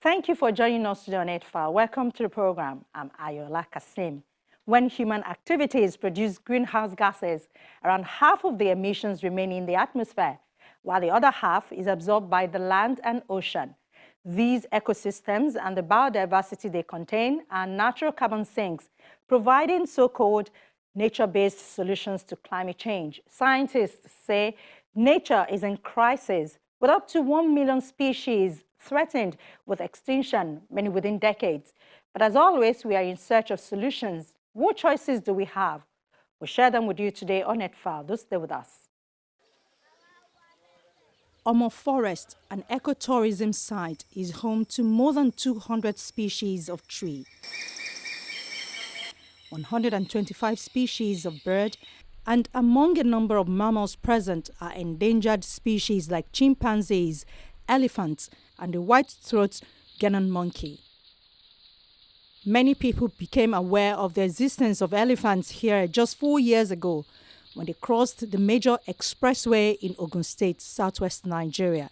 Thank you for joining us today on Earthfile. Welcome to the program. I'm Ayola Kasim. When human activities produce greenhouse gases, around half of the emissions remain in the atmosphere, while the other half is absorbed by the land and ocean. These ecosystems and the biodiversity they contain are natural carbon sinks, providing so-called nature-based solutions to climate change. Scientists say nature is in crisis, with up to 1 million species threatened with extinction, many within decades. But as always, we are in search of solutions. What choices do we have? We'll share them with you today on Earthfile. Do stay with us. Omo Forest, an ecotourism site, is home to more than 200 species of tree, 125 species of bird, and among a number of mammals present are endangered species like chimpanzees, elephants, and the white-throated Ghanaian monkey. Many people became aware of the existence of elephants here just 4 years ago when they crossed the major expressway in Ogun State, southwest Nigeria.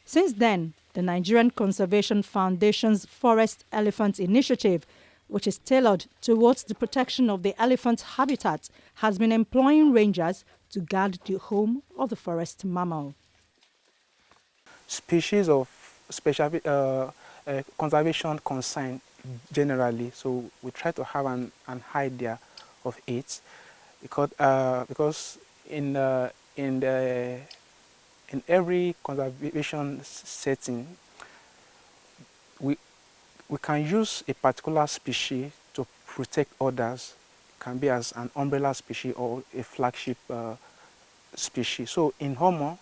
Since then, the Nigerian Conservation Foundation's Forest Elephant Initiative, which is tailored towards the protection of the elephant habitat, has been employing rangers to guard the home of the forest mammal. Species of special conservation concern generally, so we try to have an idea of it, because in every conservation setting, we can use a particular species to protect others. It can be as an umbrella species or a flagship species. So in Homo,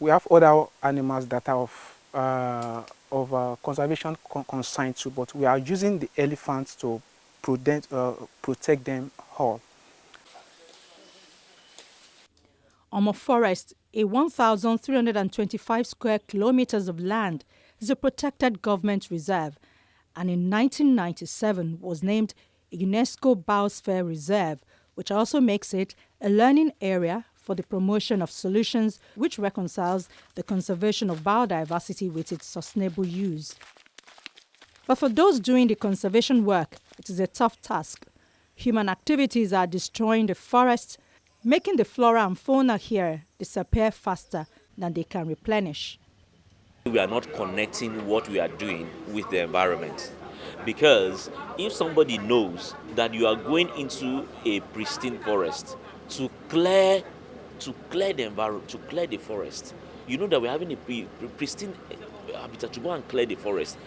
we have other animals that are of conservation concern too, but we are using the elephants to protect them all. Omo Forest, a 1,325 square kilometers of land, is a protected government reserve, and in 1997 was named a UNESCO Biosphere Reserve, which also makes it a learning area for the promotion of solutions which reconciles the conservation of biodiversity with its sustainable use. But for those doing the conservation work, it is a tough task. Human activities are destroying the forest, making the flora and fauna here disappear faster than they can replenish. We are not connecting what we are doing with the environment, because if somebody knows that you are going into a pristine forest to clear the environment, to clear the forest, you know that we're having a pristine habitat to go and clear the forest.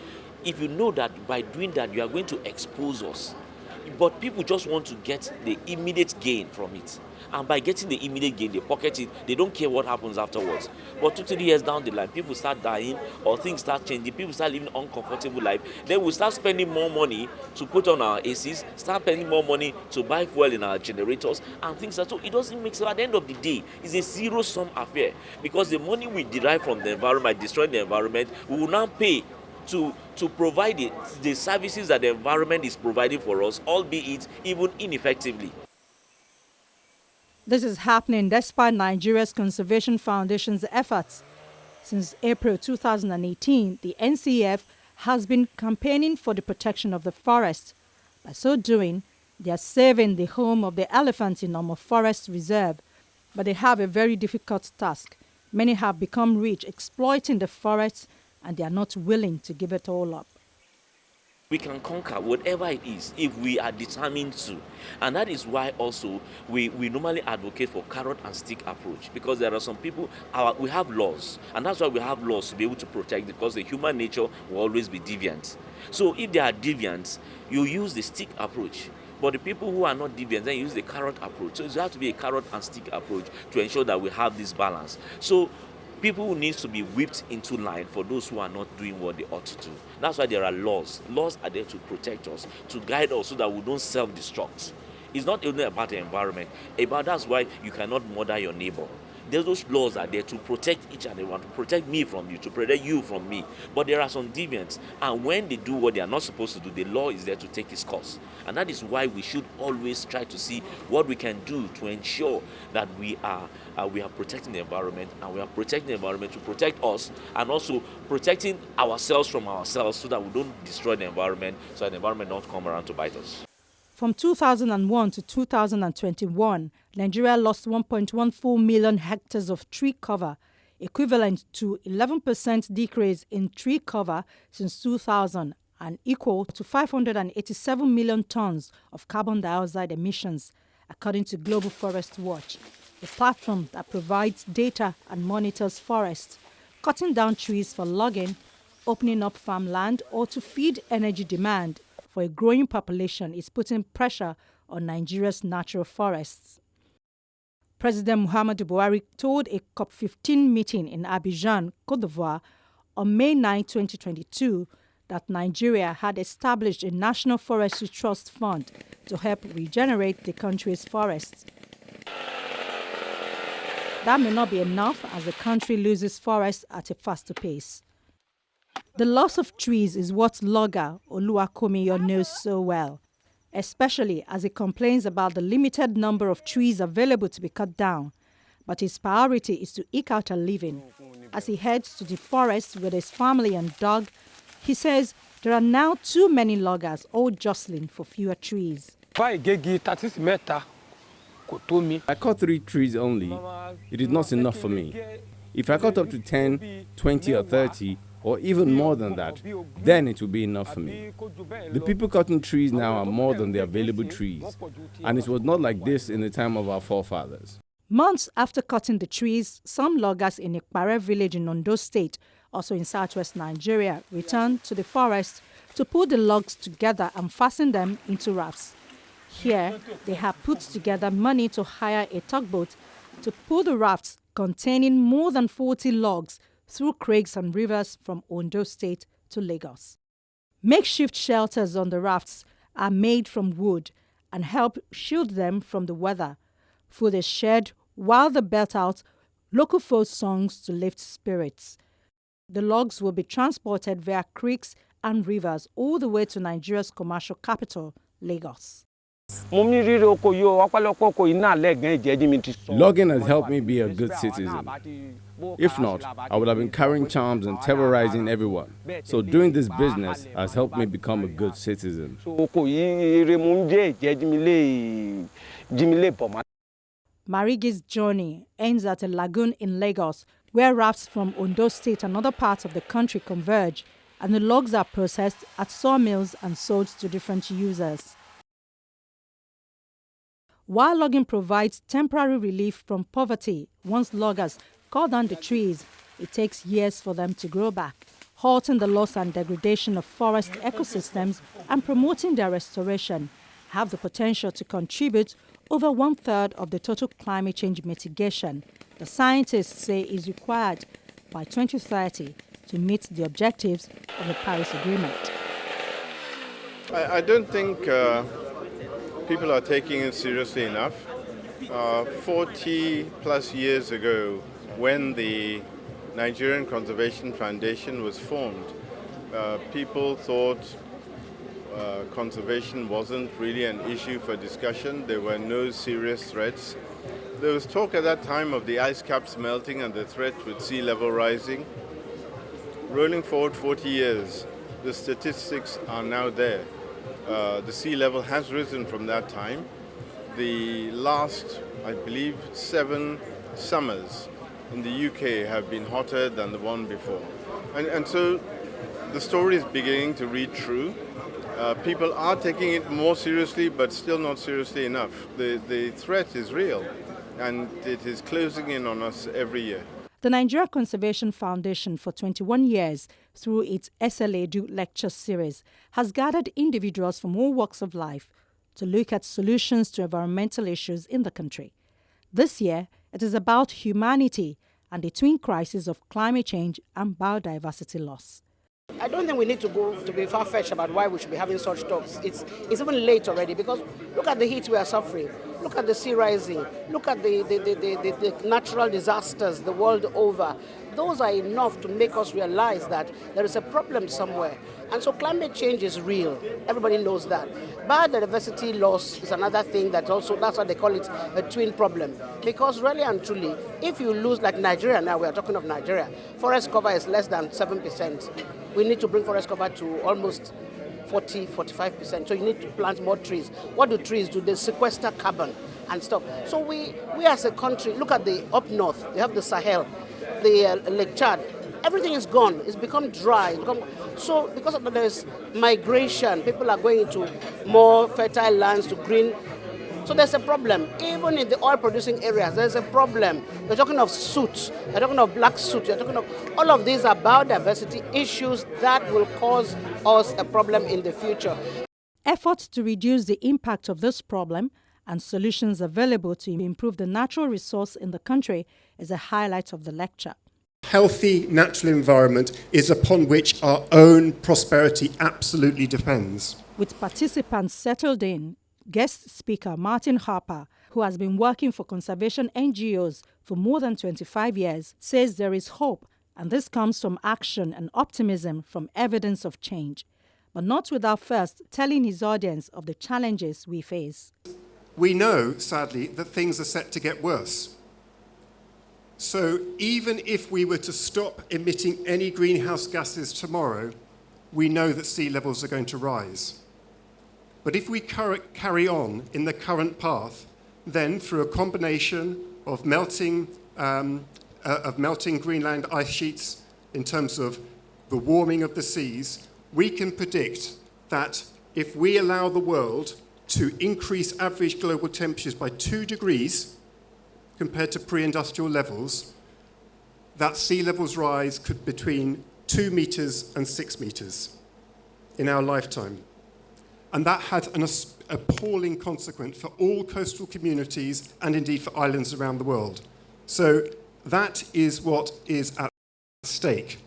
If you know that by doing that you are going to expose us, but people just want to get the immediate gain from it. And by getting the immediate gain, they pocket it, they don't care what happens afterwards. But 2-3 years down the line, people start dying or things start changing, people start living uncomfortable life. Then we start spending more money to put on our ACs, start spending more money to buy fuel in our generators and things like that. So it doesn't make sense. At the end of the day, it's a zero-sum affair, because the money we derive from the environment, destroying the environment, we will now pay to provide the services that the environment is providing for us, albeit even ineffectively. This is happening despite Nigeria's Conservation Foundation's efforts. Since April 2018, the NCF has been campaigning for the protection of the forest. By so doing, they are saving the home of the elephants in Omo Forest Reserve. But they have a very difficult task. Many have become rich exploiting the forest, and they are not willing to give it all up. We can conquer whatever it is if we are determined to. And that is why also we normally advocate for carrot and stick approach, because there are some people, we have laws, and that's why we have laws to be able to protect, because the human nature will always be deviant. So if they are deviant, you use the stick approach. But the people who are not deviant, then use the carrot approach. So it has to be a carrot and stick approach to ensure that we have this balance. So people need to be whipped into line for those who are not doing what they ought to do. That's why there are laws. Laws are there to protect us, to guide us so that we don't self-destruct. It's not only about the environment. That's why you cannot murder your neighbor. those laws are there to protect each and everyone, to protect me from you, to protect you from me. But there are some deviants, and when they do what they are not supposed to do, the law is there to take its course. And that is why we should always try to see what we can do to ensure that we are protecting the environment, and we are protecting the environment to protect us, and also protecting ourselves from ourselves, so that we don't destroy the environment, so that the environment don't come around to bite us. From 2001 to 2021, Nigeria lost 1.14 million hectares of tree cover, equivalent to 11% decrease in tree cover since 2000 and equal to 587 million tons of carbon dioxide emissions, according to Global Forest Watch, a platform that provides data and monitors forests. Cutting down trees for logging, opening up farmland, or to feed energy demand for a growing population is putting pressure on Nigeria's natural forests. President Muhammadu Buhari told a COP15 meeting in Abidjan, Côte d'Ivoire, on May 9, 2022, that Nigeria had established a National Forestry Trust Fund to help regenerate the country's forests. That may not be enough, as the country loses forests at a faster pace. The loss of trees is what logger Oluwakomiyo knows so well, especially as he complains about the limited number of trees available to be cut down. But his priority is to eke out a living. As he heads to the forest with his family and dog, he says there are now too many loggers, all jostling for fewer trees. I cut 3 trees only. It is not enough for me. If I cut up to 10, 20 or 30, or even more than that, then it will be enough for me. The people cutting trees now are more than the available trees, and it was not like this in the time of our forefathers. Months after cutting the trees, some loggers in Ikpare village in Ondo State, also in southwest Nigeria, returned to the forest to pull the logs together and fasten them into rafts. Here, they have put together money to hire a tugboat to pull the rafts containing more than 40 logs through creeks and rivers from Ondo State to Lagos. Makeshift shelters on the rafts are made from wood and help shield them from the weather. Food is shared while they belt out local folk songs to lift spirits. The logs will be transported via creeks and rivers all the way to Nigeria's commercial capital, Lagos. Logging has helped me be a good citizen. If not, I would have been carrying charms and terrorizing everyone. So doing this business has helped me become a good citizen. Marigi's journey ends at a lagoon in Lagos, where rafts from Ondo State and other parts of the country converge, and the logs are processed at sawmills and sold to different users. While logging provides temporary relief from poverty, once loggers cut down the trees, it takes years for them to grow back, halting the loss and degradation of forest ecosystems and promoting their restoration, have the potential to contribute over 1/3 of the total climate change mitigation the scientists say is required by 2030 to meet the objectives of the Paris Agreement. I don't think people are taking it seriously enough. 40 plus years ago, when the Nigerian Conservation Foundation was formed, people thought conservation wasn't really an issue for discussion. There were no serious threats. There was talk at that time of the ice caps melting and the threat with sea level rising. Rolling forward 40 years, the statistics are now there. The sea level has risen from that time. The last, I believe, 7 summers in the UK have been hotter than the one before. And so the story is beginning to read true. People are taking it more seriously, but still not seriously enough. The threat is real, and it is closing in on us every year. The Nigeria Conservation Foundation, for 21 years, through its SLADU lecture series, has gathered individuals from all walks of life to look at solutions to environmental issues in the country. This year, it is about humanity and the twin crises of climate change and biodiversity loss. I don't think we need to go to be far-fetched about why we should be having such talks. It's even late already, because look at the heat we are suffering. Look at the sea rising. Look at the natural disasters the world over. Those are enough to make us realize that there is a problem somewhere. And so climate change is real. Everybody knows that. Biodiversity loss is another thing that's why they call it a twin problem. Because really and truly, if you lose, like Nigeria now, we are talking of Nigeria, forest cover is less than 7%. We need to bring forest cover to almost 40-45%. So you need to plant more trees. What do trees do? They sequester carbon and stuff. So we as a country, look at the up north, you have the Sahel, the Lake Chad. Everything is gone. It's become dry. So because of that, there's migration. People are going into more fertile lands to green. So there's a problem. Even in the oil-producing areas, there's a problem. You're talking of soot. You're talking of black soot. You're talking of all of these are biodiversity issues that will cause us a problem in the future. Efforts to reduce the impact of this problem and solutions available to improve the natural resource in the country is a highlight of the lecture. Healthy natural environment is upon which our own prosperity absolutely depends. With participants settled in, guest speaker Martin Harper, who has been working for conservation NGOs for more than 25 years, says there is hope, and this comes from action and optimism from evidence of change, but not without first telling his audience of the challenges we face. We know, sadly, that things are set to get worse. So even if we were to stop emitting any greenhouse gases tomorrow, we know that sea levels are going to rise. But if we carry on in the current path, then through a combination of melting Greenland ice sheets in terms of the warming of the seas, we can predict that if we allow the world to increase average global temperatures by 2 degrees compared to pre-industrial levels, that sea levels rise could between 2 meters and 6 meters in our lifetime. And that had an appalling consequence for all coastal communities and indeed for islands around the world. So that is what is at stake.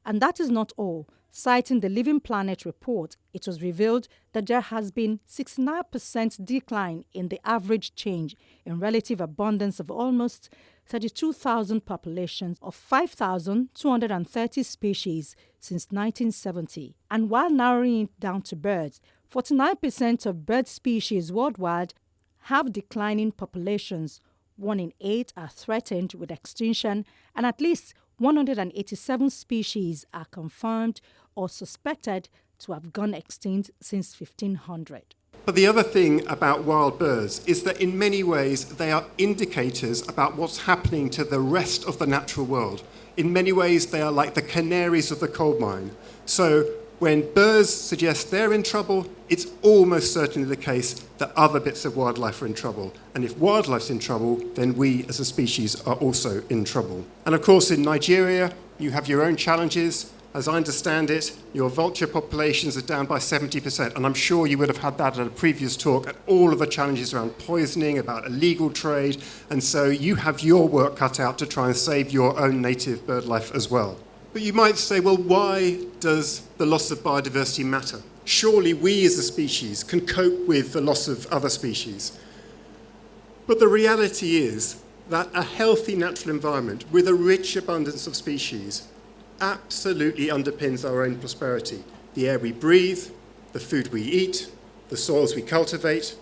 And that is not all. Citing the Living Planet report, it was revealed that there has been 69% decline in the average change in relative abundance of almost 32,000 populations of 5,230 species since 1970. And while narrowing it down to birds, 49% of bird species worldwide have declining populations. 1 in 8 are threatened with extinction, and at least 187 species are confirmed or suspected to have gone extinct since 1500. But the other thing about wild birds is that in many ways they are indicators about what's happening to the rest of the natural world. In many ways they are like the canaries of the coal mine. So when birds suggest they're in trouble, it's almost certainly the case that other bits of wildlife are in trouble. And if wildlife's in trouble, then we as a species are also in trouble. And of course in Nigeria, you have your own challenges. As I understand it, your vulture populations are down by 70%, and I'm sure you would have had that at a previous talk, and all of the challenges around poisoning, about illegal trade, and so you have your work cut out to try and save your own native bird life as well. But you might say, well, why does the loss of biodiversity matter? Surely we as a species can cope with the loss of other species. But the reality is that a healthy natural environment with a rich abundance of species absolutely underpins our own prosperity. The air we breathe, the food we eat, the soils we cultivate,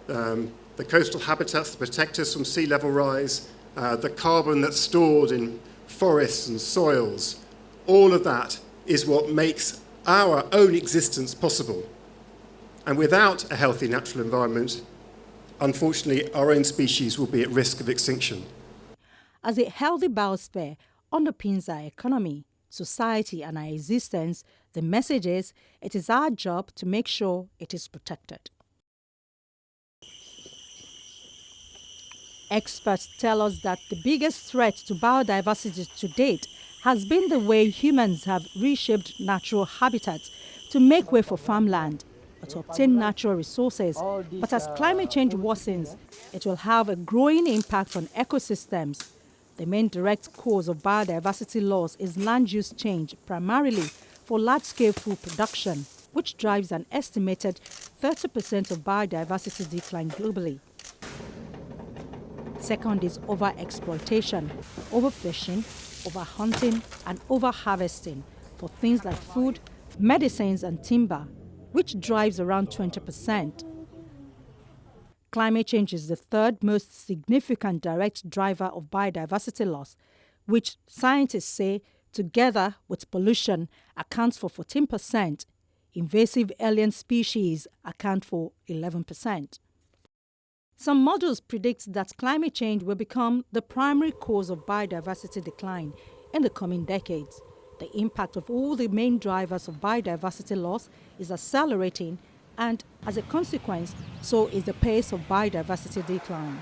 the coastal habitats that protect us from sea level rise, the carbon that's stored in forests and soils. All of that is what makes our own existence possible. And without a healthy natural environment, unfortunately, our own species will be at risk of extinction. As a healthy biosphere underpins our economy, society, and our existence, the message is it is our job to make sure it is protected. Experts tell us that the biggest threat to biodiversity to date has been the way humans have reshaped natural habitats to make way for farmland or to obtain natural resources. But as climate change worsens, it will have a growing impact on ecosystems. The main direct cause of biodiversity loss is land use change, primarily for large-scale food production, which drives an estimated 30% of biodiversity decline globally. Second is overexploitation, overfishing, overhunting, and overharvesting for things like food, medicines, and timber, which drives around 20%. Climate change is the third most significant direct driver of biodiversity loss, which scientists say, together with pollution, accounts for 14%. Invasive alien species account for 11%. Some models predict that climate change will become the primary cause of biodiversity decline in the coming decades. The impact of all the main drivers of biodiversity loss is accelerating, and as a consequence, so is the pace of biodiversity decline.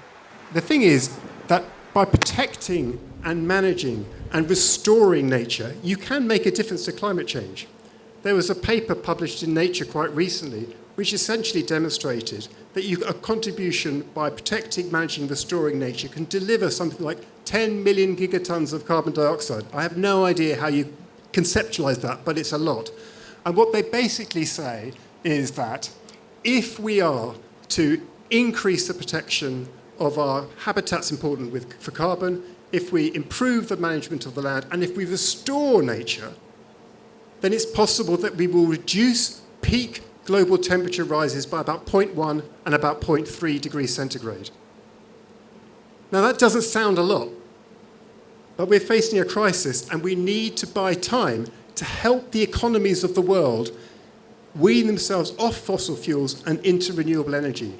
The thing is that by protecting and managing and restoring nature, you can make a difference to climate change. There was a paper published in Nature quite recently which essentially demonstrated that a contribution by protecting, managing, restoring nature can deliver something like 10 million gigatons of carbon dioxide. I have no idea how you conceptualize that, but it's a lot. And what they basically say is that if we are to increase the protection of our habitats important for carbon, if we improve the management of the land, and if we restore nature, then it's possible that we will reduce peak global temperature rises by about 0.1 and about 0.3 degrees centigrade. Now that doesn't sound a lot, but we're facing a crisis and we need to buy time to help the economies of the world wean themselves off fossil fuels and into renewable energy.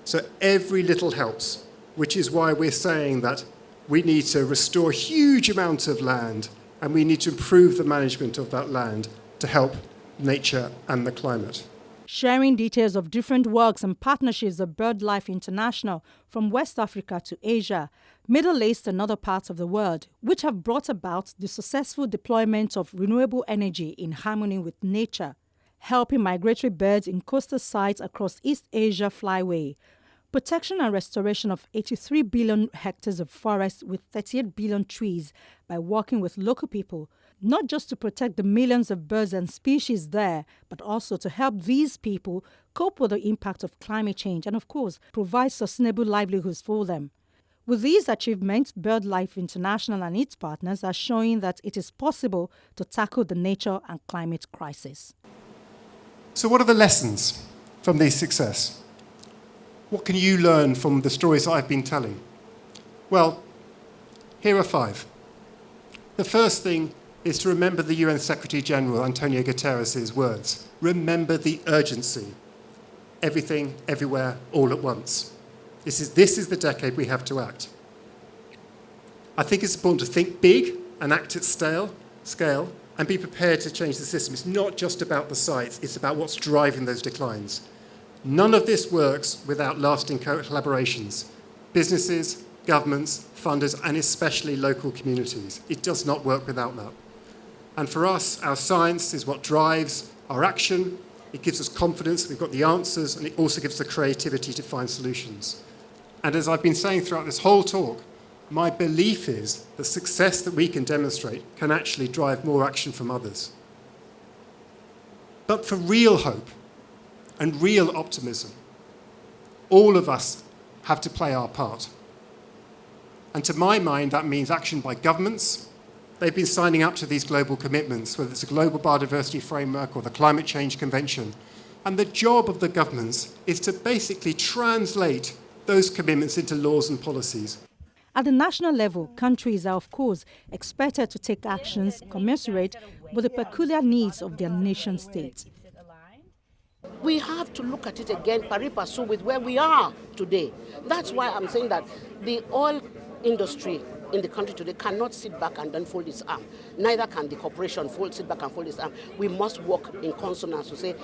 So every little helps, which is why we're saying that we need to restore huge amounts of land and we need to improve the management of that land to help nature and the climate. Sharing details of different works and partnerships of BirdLife International from West Africa to Asia, Middle East and other parts of the world, which have brought about the successful deployment of renewable energy in harmony with nature, helping migratory birds in coastal sites across East Asia Flyway, protection and restoration of 83 billion hectares of forest with 38 billion trees by working with local people, not just to protect the millions of birds and species there, but also to help these people cope with the impact of climate change and, of course, provide sustainable livelihoods for them. With these achievements, BirdLife International and its partners are showing that it is possible to tackle the nature and climate crisis. So what are the lessons from this success? What can you learn from the stories I've been telling? Well, here are 5. The first thing is to remember the UN Secretary General, Antonio Guterres' words. Remember the urgency. Everything, everywhere, all at once. This is the decade we have to act. I think it's important to think big and act at scale and be prepared to change the system. It's not just about the sites, it's about what's driving those declines. None of this works without lasting collaborations. Businesses, governments, funders, and especially local communities. It does not work without that. And for us, our science is what drives our action. It gives us confidence, we've got the answers, and it also gives us the creativity to find solutions. And as I've been saying throughout this whole talk, my belief is the success that we can demonstrate can actually drive more action from others. But for real hope and real optimism, all of us have to play our part. And to my mind, that means action by governments. They've been signing up to these global commitments, whether it's a global biodiversity framework or the Climate Change Convention. And the job of the governments is to basically translate those commitments into laws and policies. At the national level, countries are, of course, expected to take actions commensurate with the peculiar needs of their nation states. We have to look at it again, pari passu, with where we are today. That's why I'm saying that the oil industry in the country today cannot sit back and then fold its arm. Neither can the corporation sit back and fold its arm. We must work in consonance to say,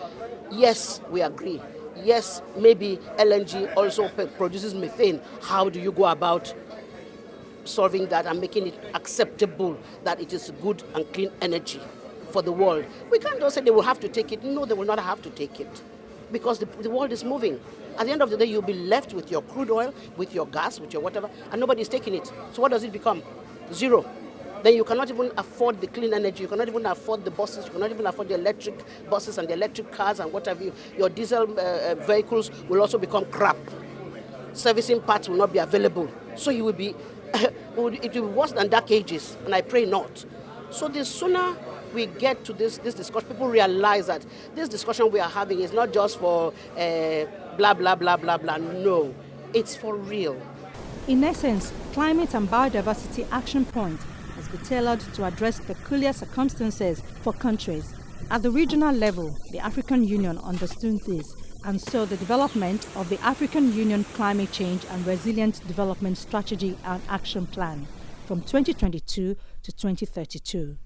yes, we agree. Yes, maybe LNG also produces methane. How do you go about solving that and making it acceptable that it is good and clean energy for the world? We can't just say they will have to take it. No, they will not have to take it because the world is moving. At the end of the day, you'll be left with your crude oil, with your gas, with your whatever, and nobody's taking it. So what does it become? Zero. Then you cannot even afford the clean energy. You cannot even afford the buses. You cannot even afford the electric buses and the electric cars and whatever. Your diesel vehicles will also become crap. Servicing parts will not be available. So you will be, it will be worse than dark ages, and I pray not. So the sooner we get to this discussion, people realize that this discussion we are having is not just for blah, blah, blah, blah, blah. No, it's for real. In essence, Climate and Biodiversity Action Point has been tailored to address peculiar circumstances for countries. At the regional level, the African Union understood this, and so the development of the African Union Climate Change and Resilient Development Strategy and Action Plan from 2022 to 2032.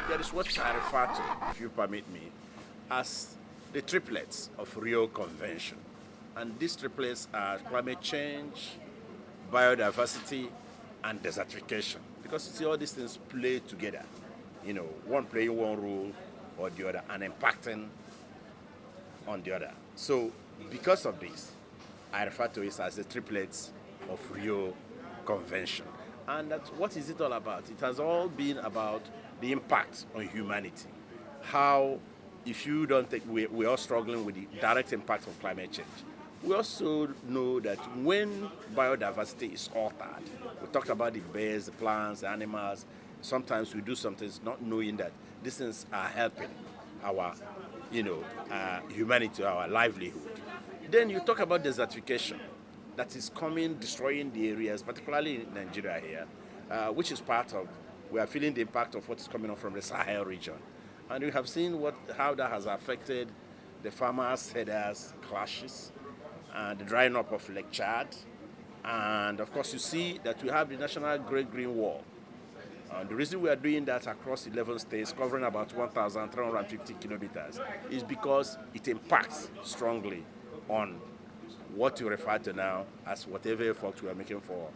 There is what I refer to, if you permit me, as the triplets of Rio Convention. And these triplets are climate change, biodiversity, and desertification. Because you see, all these things play together. You know, one playing one role or the other and impacting on the other. So because of this, I refer to it as the triplets of Rio Convention. And that's, what is it all about? It has all been about the impact on humanity. How, if you don't take, we're all struggling with the direct impact of climate change. We also know that when biodiversity is altered, we talked about the birds, the plants, the animals, sometimes we do some things not knowing that these things are helping our, humanity, our livelihood. Then you talk about desertification that is coming, destroying the areas, particularly in Nigeria here, which is part of, we are feeling the impact of what is coming up from the Sahel region. And we have seen how that has affected the farmers' headers, clashes, and the drying up of Lake Chad. And of course, you see that we have the National Great Green Wall. The reason we are doing that across 11 states, covering about 1,350 kilometers, is because it impacts strongly on what you refer to now as whatever effort we are making for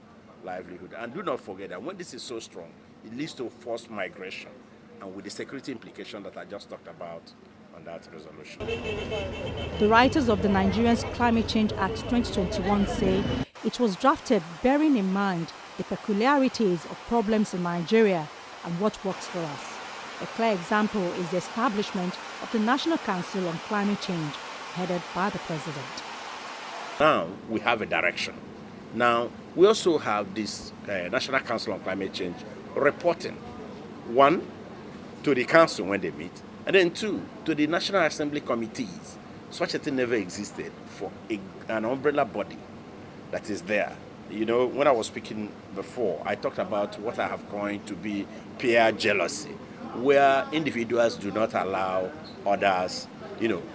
livelihood. And do not forget that when this is so strong, it leads to forced migration, and with the security implication that I just talked about on that resolution. The writers of the Nigerians Climate Change Act 2021 say it was drafted bearing in mind the peculiarities of problems in Nigeria and what works for us. A clear example is the establishment of the National Council on Climate Change, headed by the President. Now we have a direction. Now we also have this National Council on Climate Change reporting, one, to the council when they meet, and then two, to the National Assembly committees. Such a thing never existed for an umbrella body that is there. You know, when I was speaking before, I talked about what I have coined to be peer jealousy, where individuals do not allow others,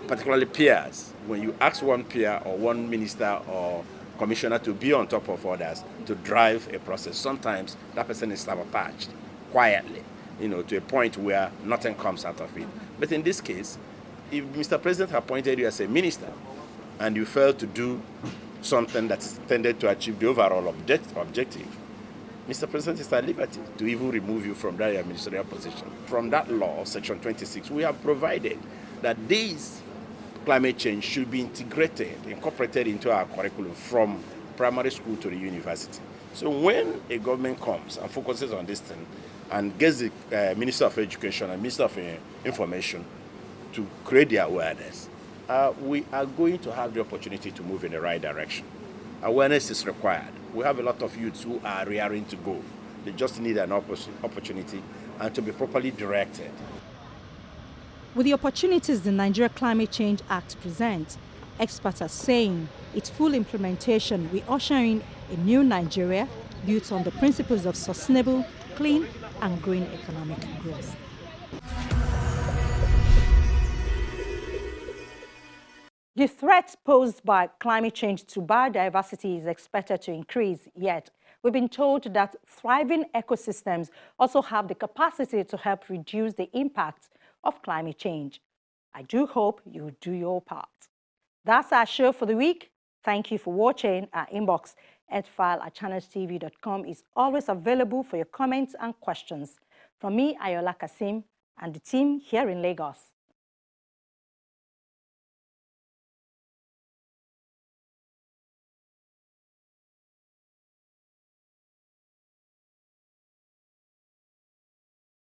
particularly peers. When you ask one peer or one minister or commissioner to be on top of others to drive a process, sometimes that person is sabotaged quietly, to a point where nothing comes out of it. But in this case, if Mr. President appointed you as a minister and you fail to do something that is intended to achieve the overall objective, Mr. President is at liberty to even remove you from that ministerial position. From that law, Section 26, we have provided that this climate change should be incorporated into our curriculum from primary school to the university. So when a government comes and focuses on this thing and gets the Minister of Education and Minister of Information to create the awareness, we are going to have the opportunity to move in the right direction. Awareness is required. We have a lot of youths who are rearing to go. They just need an opportunity and to be properly directed. With the opportunities the Nigeria Climate Change Act presents, experts are saying its full implementation will usher in a new Nigeria built on the principles of sustainable, clean, and green economic growth. The threat posed by climate change to biodiversity is expected to increase, yet we've been told that thriving ecosystems also have the capacity to help reduce the impact of climate change. I do hope you do your part. That's our show for the week. Thank you for watching. Our inbox, earthfile@channelstv.com, is always available for your comments and questions. From me, Ayola Kasim, and the team here in Lagos.